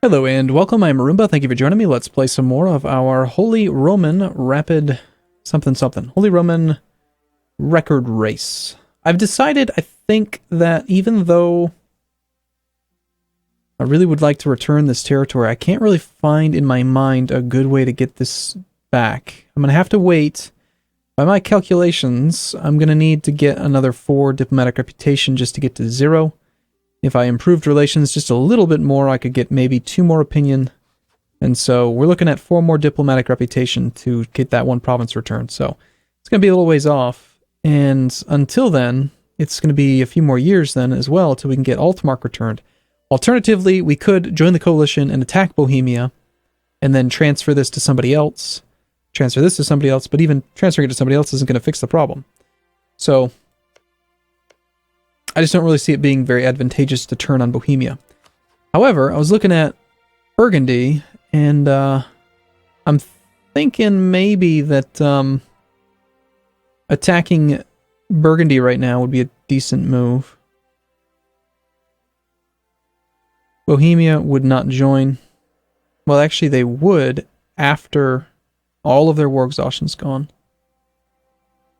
Hello and welcome, I'm Arumba. Thank you for joining me. Let's play some more of our Holy Roman Rapid something. Holy Roman Record Race. I've decided, I think, that even though I really would like to return this territory, I can't really find in my mind a good way to get this back. I'm going to have to wait. By my calculations, I'm going to need to get another 4 diplomatic reputation just to get to 0. If I improved relations just a little bit more, I could get maybe 2 more opinion. And so we're looking at 4 more diplomatic reputation to get that 1 province returned. So it's going to be a little ways off. And until then, it's going to be a few more years then as well till we can get Altmark returned. Alternatively, we could join the coalition and attack Bohemia and then transfer this to somebody else. Transfer this to somebody else, but even transferring it to somebody else isn't going to fix the problem. So I just don't really see it being very advantageous to turn on Bohemia. However, I was looking at Burgundy, and I'm thinking maybe that attacking Burgundy right now would be a decent move. Bohemia would not join. Well, actually, they would after all of their war exhaustion's gone.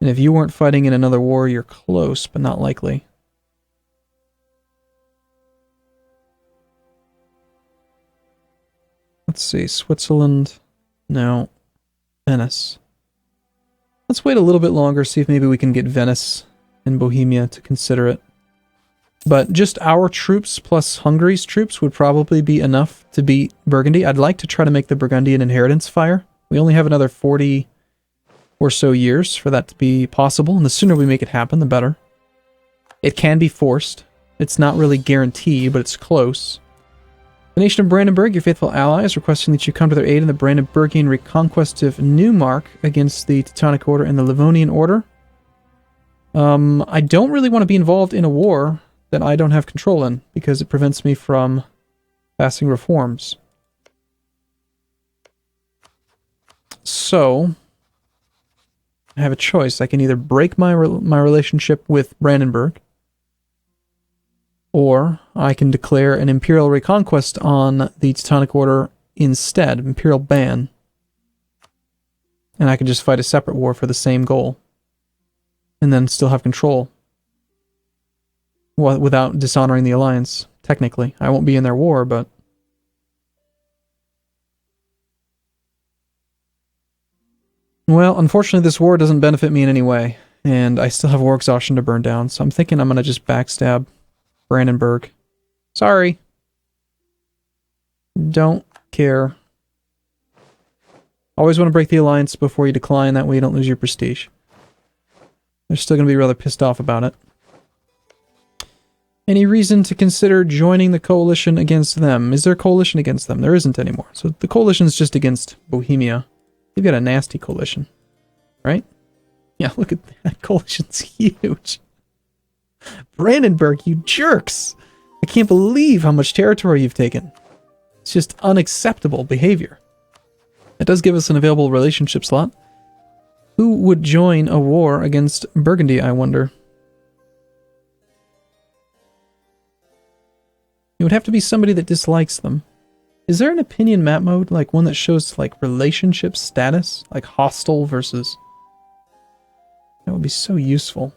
And if you weren't fighting in another war, you're close, but not likely. Let's see, Switzerland, no, Venice. Let's wait a little bit longer, see if maybe we can get Venice and Bohemia to consider it. But just our troops plus Hungary's troops would probably be enough to beat Burgundy. I'd like to try to make the Burgundian inheritance fire. We only have another 40 or so years for that to be possible, and the sooner we make it happen, the better. It can be forced. It's not really guaranteed, but it's close. The nation of Brandenburg, your faithful ally, is requesting that you come to their aid in the Brandenburgian reconquest of Neumark against the Teutonic Order and the Livonian Order. I don't really want to be involved in a war that I don't have control in, because it prevents me from passing reforms. So I have a choice. I can either break my relationship with Brandenburg, or I can declare an imperial reconquest on the Teutonic Order instead, imperial ban. And I can just fight a separate war for the same goal. And then still have control. Well, without dishonoring the alliance, technically. I won't be in their war, but well, unfortunately this war doesn't benefit me in any way. And I still have war exhaustion to burn down, so I'm thinking I'm going to just backstab Brandenburg. Sorry. Don't care. Always want to break the alliance before you decline, that way you don't lose your prestige. They're still going to be rather pissed off about it. Any reason to consider joining the coalition against them? Is there a coalition against them? There isn't anymore. So the coalition's just against Bohemia. They've got a nasty coalition. Right? Yeah, look at that. Coalition's huge. Brandenburg, you jerks! I can't believe how much territory you've taken. It's just unacceptable behavior. It does give us an available relationship slot. Who would join a war against Burgundy, I wonder? It would have to be somebody that dislikes them. Is there an opinion map mode, like one that shows like relationship status? Like hostile versus... That would be so useful.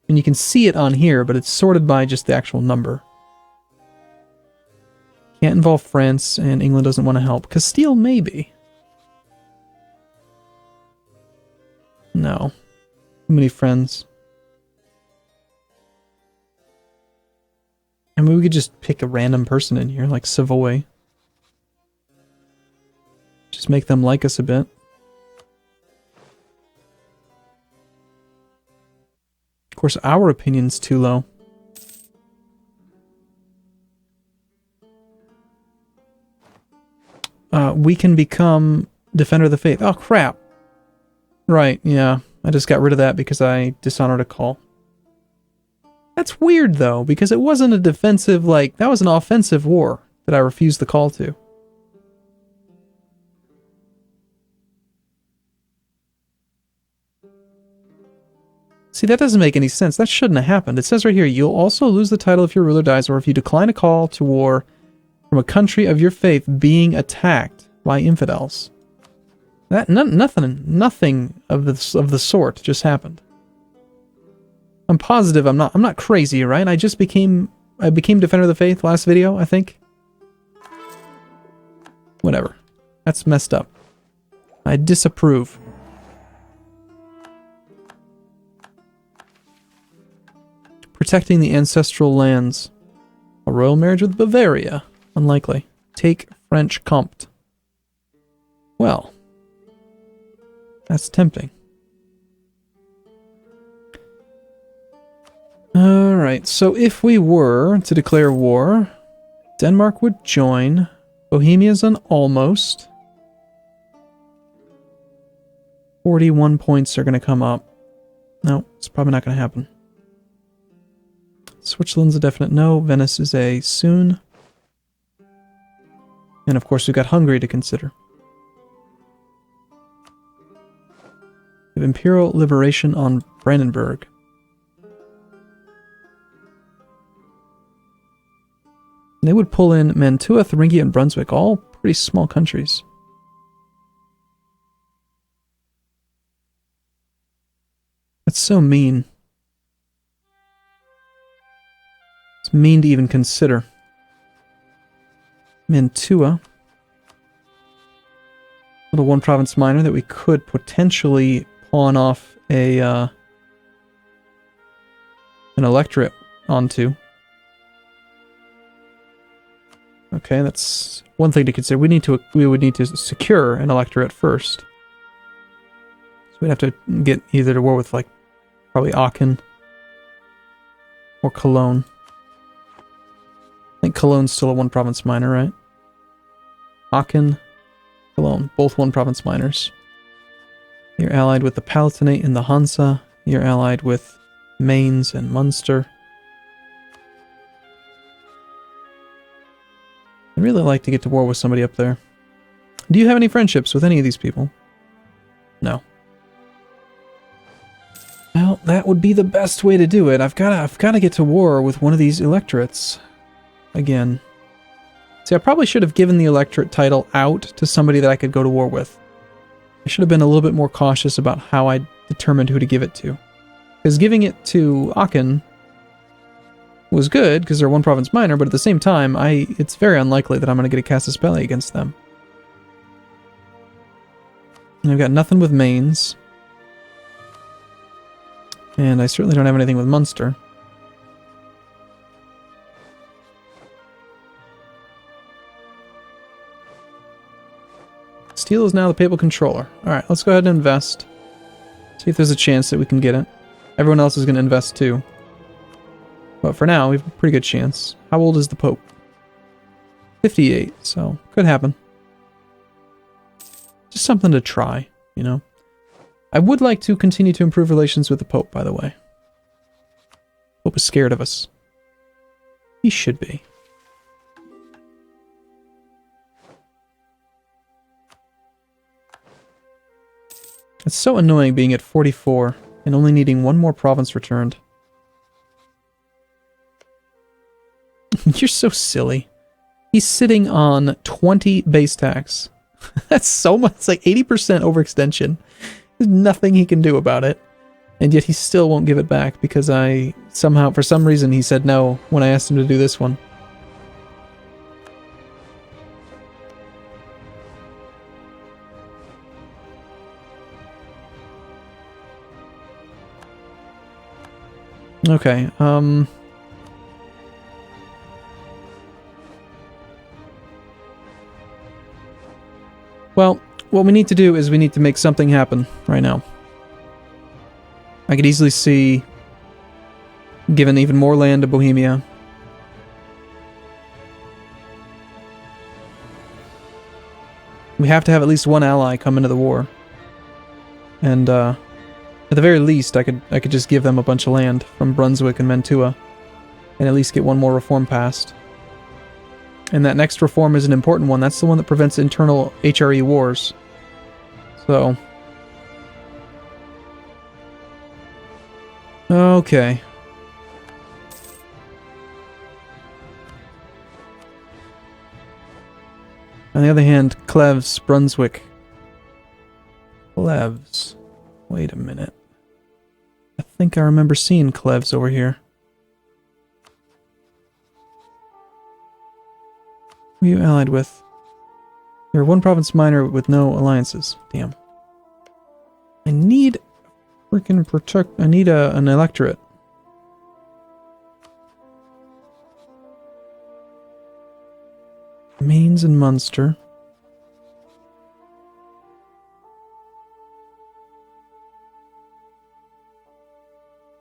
And you can see it on here, but it's sorted by just the actual number. Can't involve France, and England doesn't want to help. Castile, maybe. No. Too many friends. I mean, we could just pick a random person in here, like Savoy. Just make them like us a bit. Of course, our opinion's too low. We can become Defender of the Faith. Oh, crap. Right, yeah. I just got rid of that because I dishonored a call. That's weird, though, because it wasn't a defensive, like, that was an offensive war that I refused the call to. See, that doesn't make any sense. That shouldn't have happened. It says right here, you'll also lose the title if your ruler dies, or if you decline a call to war from a country of your faith being attacked by infidels. Nothing of the sort just happened. I'm positive I'm not crazy, right? I became Defender of the Faith last video, I think. Whatever. That's messed up. I disapprove. Protecting the ancestral lands. A royal marriage with Bavaria. Unlikely. Take French Comte. Well. That's tempting. Alright, so if we were to declare war, Denmark would join. Bohemia's an almost. 41 points are going to come up. No, it's probably not going to happen. Switzerland's a definite no. Venice is a soon. And of course we've got Hungary to consider. We have Imperial Liberation on Brandenburg. They would pull in Mantua, Thuringia, and Brunswick, all pretty small countries. That's so mean. It's mean to even consider. Mantua. Little one province minor that we could potentially pawn off an electorate onto. Okay, that's one thing to consider. We would need to secure an electorate first. So we'd have to get either to war with, like, probably Aachen or Cologne. I think Cologne's still a one province minor, right? Aachen, Cologne, both one province minors. You're allied with the Palatinate and the Hansa. You're allied with Mainz and Munster. I'd really like to get to war with somebody up there. Do you have any friendships with any of these people? No. Well, that would be the best way to do it. I've got to get to war with one of these electorates again. See, I probably should have given the electorate title out to somebody that I could go to war with. I should have been a little bit more cautious about how I determined who to give it to. Because giving it to Aachen was good, because they're one province minor, but at the same time, it's very unlikely that I'm going to get a casus belli against them. And I've got nothing with Mainz. And I certainly don't have anything with Munster. Steel is now the papal controller. Alright, let's go ahead and invest. See if there's a chance that we can get it. Everyone else is going to invest too. But for now, we have a pretty good chance. How old is the Pope? 58, so could happen. Just something to try, you know? I would like to continue to improve relations with the Pope, by the way. Pope is scared of us. He should be. It's so annoying being at 44 and only needing one more province returned. You're so silly. He's sitting on 20 base tax. That's so much. It's like 80% overextension. There's nothing he can do about it. And yet he still won't give it back because for some reason, he said no when I asked him to do this one. Okay, well, what we need to do is we need to make something happen right now. I could easily see giving even more land to Bohemia. We have to have at least one ally come into the war. And, at the very least, I could just give them a bunch of land from Brunswick and Mantua, and at least get one more reform passed. And that next reform is an important one. That's the one that prevents internal HRE wars. So. Okay. On the other hand, Cleves, Brunswick. Cleves. Wait a minute. I think I remember seeing Cleves over here. Who are you allied with? You're one province minor with no alliances. Damn. I need freaking I need an electorate. Mainz and Munster.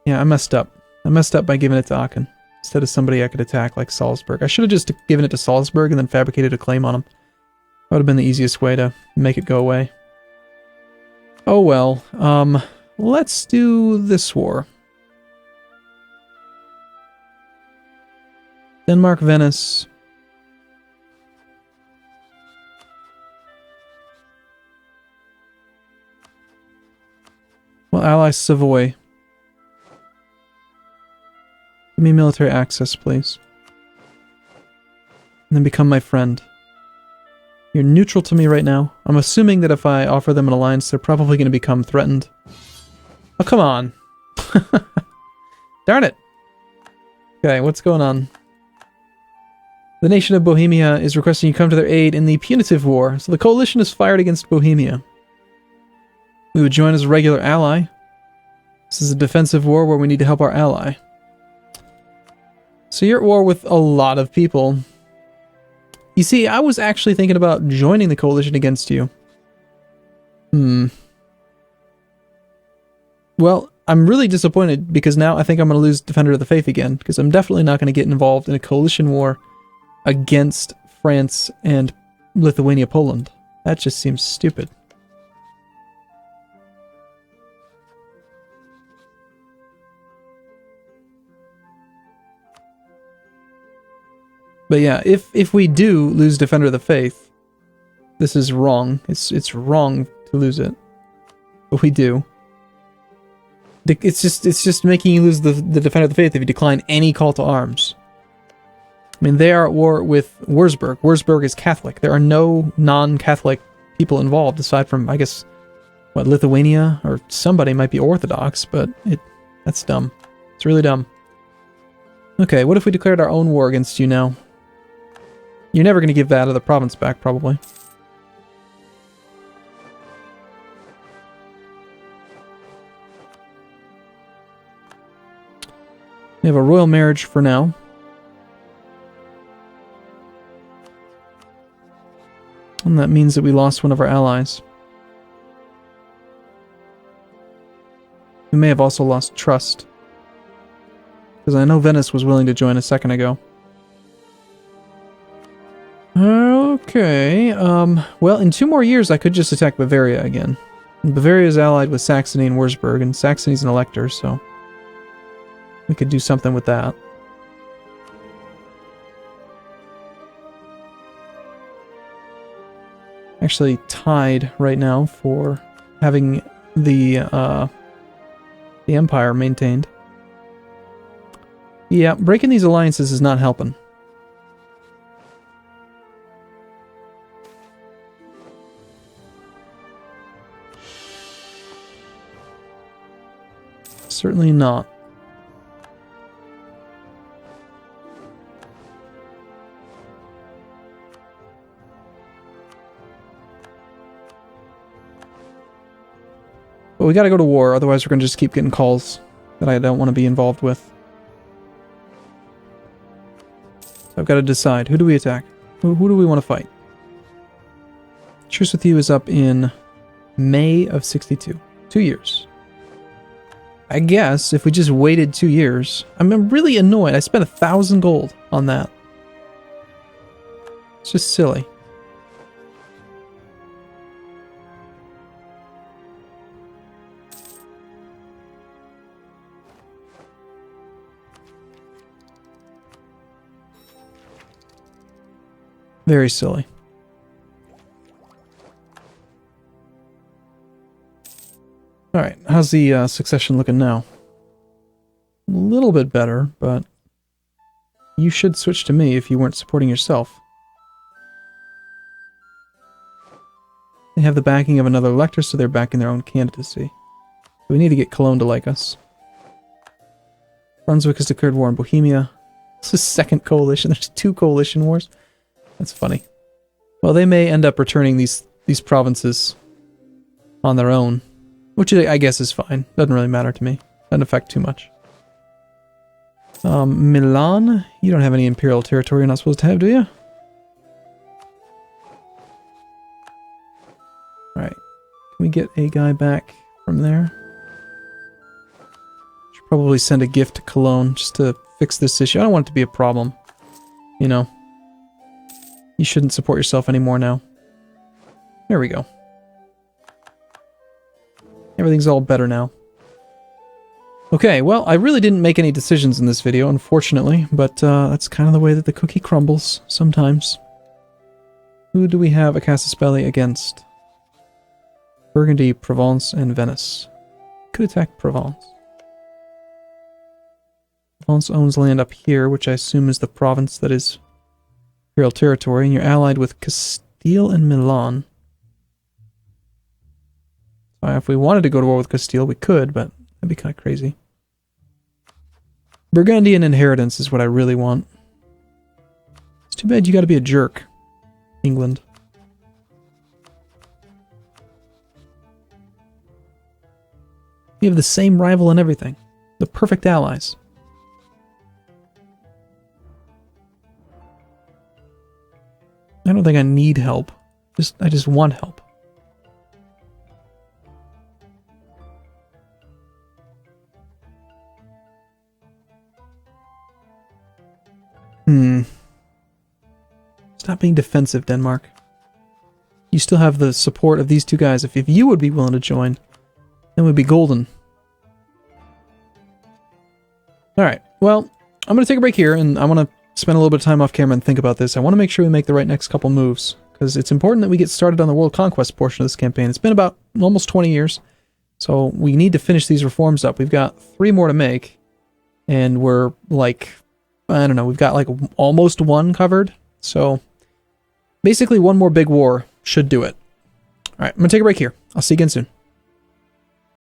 Yeah, I messed up. I messed up by giving it to Aachen instead of somebody I could attack like Salzburg. I should have just given it to Salzburg and then fabricated a claim on him. That would have been the easiest way to make it go away. Oh well. Let's do this war. Denmark, Venice. Well, ally Savoy. Give me military access, please. And then become my friend. You're neutral to me right now. I'm assuming that if I offer them an alliance, they're probably going to become threatened. Oh, come on. Darn it. Okay, what's going on? The nation of Bohemia is requesting you come to their aid in the punitive war, so the coalition is fired against Bohemia. We would join as a regular ally. This is a defensive war where we need to help our ally. So you're at war with a lot of people. You see, I was actually thinking about joining the coalition against you. Well, I'm really disappointed because now I think I'm going to lose Defender of the Faith again, because I'm definitely not going to get involved in a coalition war against France and Lithuania, Poland. That just seems stupid. But yeah, if we do lose Defender of the Faith, this is wrong. It's wrong to lose it. But we do. It's just making you lose the Defender of the Faith if you decline any call to arms. I mean, they are at war with Wurzburg. Wurzburg is Catholic. There are no non-Catholic people involved, aside from, I guess, what, Lithuania? Or somebody might be Orthodox, but that's dumb. It's really dumb. Okay, what if we declared our own war against you now? You're never going to give that other province back, probably. We have a royal marriage for now. And that means that we lost one of our allies. We may have also lost trust. Because I know Venice was willing to join a second ago. Okay, well, in 2 more years I could just attack Bavaria again. And Bavaria is allied with Saxony and Wurzburg, and Saxony's an elector, so we could do something with that. Actually tied right now for having the empire maintained. Yeah, breaking these alliances is not helping. Certainly not. But we gotta go to war, otherwise we're gonna just keep getting calls that I don't want to be involved with. So I've got to decide, who do we attack? Who do we want to fight? Truce with you is up in May of 62. 2 years. I guess if we just waited 2 years... I'm really annoyed. I spent 1,000 gold on that. It's just silly. Very silly. Alright, how's the succession looking now? A little bit better, but you should switch to me if you weren't supporting yourself. They have the backing of another elector, so they're backing their own candidacy. We need to get Cologne to like us. Brunswick has declared war in Bohemia. This is second coalition. There's 2 coalition wars. That's funny. Well, they may end up returning these provinces on their own, which I guess is fine. Doesn't really matter to me. Doesn't affect too much. Milan, you don't have any imperial territory you're not supposed to have, do you? Alright. Can we get a guy back from there? Should probably send a gift to Cologne just to fix this issue. I don't want it to be a problem. You know. You shouldn't support yourself anymore now. There we go. Everything's all better now. Okay, well, I really didn't make any decisions in this video, unfortunately, but that's kind of the way that the cookie crumbles sometimes. Who do we have a casus belli against? Burgundy, Provence, and Venice. Could attack Provence. Provence owns land up here, which I assume is the province that is imperial territory, and you're allied with Castile and Milan. If we wanted to go to war with Castile, we could, but that'd be kind of crazy. Burgundian inheritance is what I really want. It's too bad you gotta be a jerk, England. You have the same rival and everything. The perfect allies. I don't think I need help. I just want help. Stop being defensive, Denmark. You still have the support of these 2 guys. If you would be willing to join, then we'd be golden. Alright, well, I'm going to take a break here, and I want to spend a little bit of time off camera and think about this. I want to make sure we make the right next couple moves, because it's important that we get started on the world conquest portion of this campaign. It's been about almost 20 years, so we need to finish these reforms up. We've got 3 more to make, and we're like, I don't know, we've got like almost 1 covered, so basically 1 more big war should do it. Alright, I'm going to take a break here. I'll see you again soon.